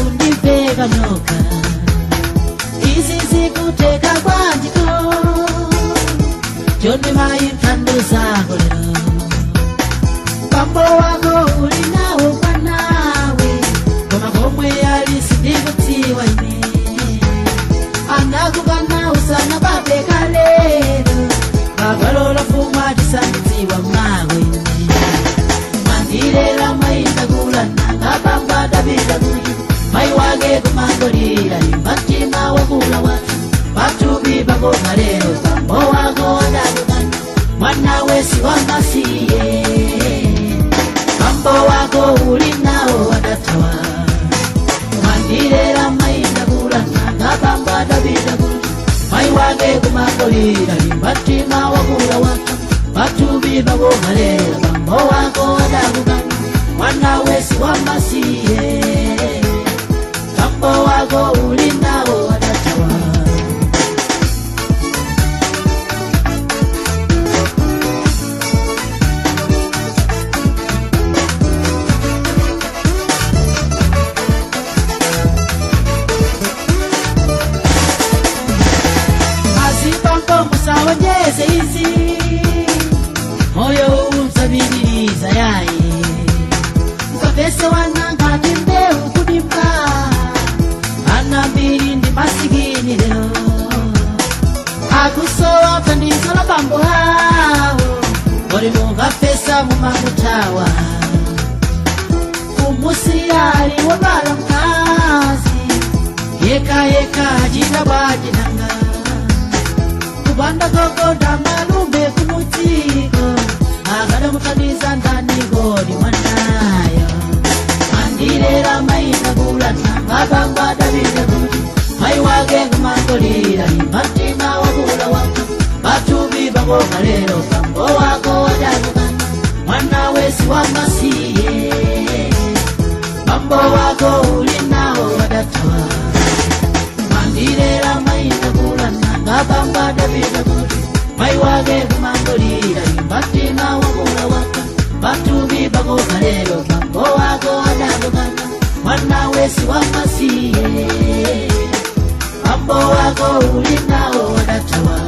kundiveka nyoka izi zikuteka kwanjiko Joni mai mtando zako leo Pambo wako ulinawo kwa nawe Koma komwe alisidivutiwa ine Anakugana usana babe kalero Babalola fuma disangitiwa mawe ine Mandirela mainda gulana Ngabamba dabida guyu Mai wage kumangolira Imbatima wakula watu Batubi bako kalero Pambo wako adagugana Mwana wesi wamasiye Pambo wako ulinao wadatawa Mandirela mainda gulana Ngabamba dabida guyu Mai wage kumangolira Imbatima wakula watu Batubi bako kalero Pambo wako adagugana Mwana wesi wamasiye Pambo wako ulinao wadatawa Wanyeze hizi moyo umsabiliza yae Mkapese wananga timbe ukudimba Anambiri ndi masigini leo Akusowa pandizo la bambo hao Ori munga pesa mumangutawa Umusia aliwobala mkazi Yeka jina wajinanga Kubanda koko damalume kumutiko Agada mutaniza ndani godi mwanayo Mandirela maina gulana Ngabamba dabida gudi Mai wage kumangolira Imbatima wagula waka Batubi bango kalero Pambo wako wadagugana Mwana wesi wamasiye Pambo wako ulinao wadatawa Mandirela maina gulana Ngabamba dabida gudi Mai wage kumangolira Imbatima wagula waka Batubi bango kalero Pambo wako wadagugana Mwana wesi wamasiye Pambo wako ulinao wadatawa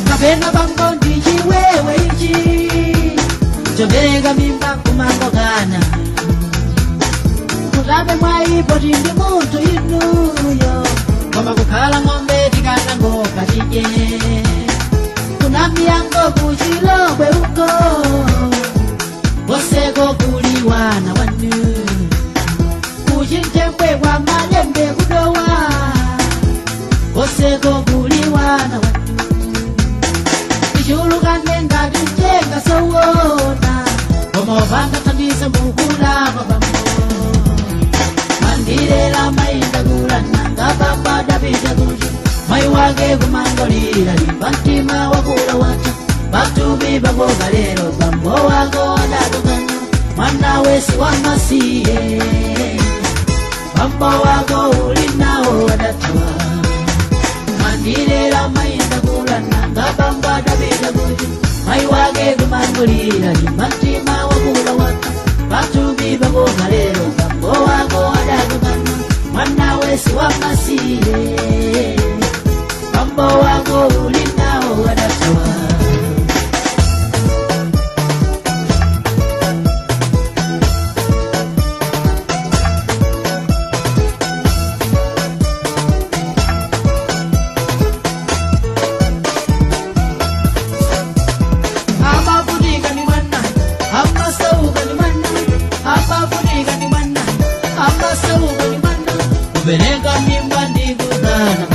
Kapena bango ndiji wewe iji Jobega mimba kumangogana Kurabe mwaipo jindi muntu inuyo Koma kukala ngombe tikana ngoka tije Kuna miyango kujilogwe uko Bosego kuliwana wanu Kujintemwe wa malembe kudowa Bosego kuliwana wanu Ishulukane ngati mchenga sowona Omobanga tandisa mbukula babambo Mandirela mainda gulana Ngabamba dabida guju Mai wage kumangolira Imbatima wakula wata Batubi bango kalero Pambo wako adagugana Mwana wesi wamasiye Pambo wako ulinao wadatawa Mandirela mainda gulana Ngabamba dabida guju Mai wage kumangolira Imbatima wakula wata Batubi bango kalero Pambo wako adagugana Mwana wesi wamasiye Pambo wako ulinao wadatawa Benega mimba ndigudana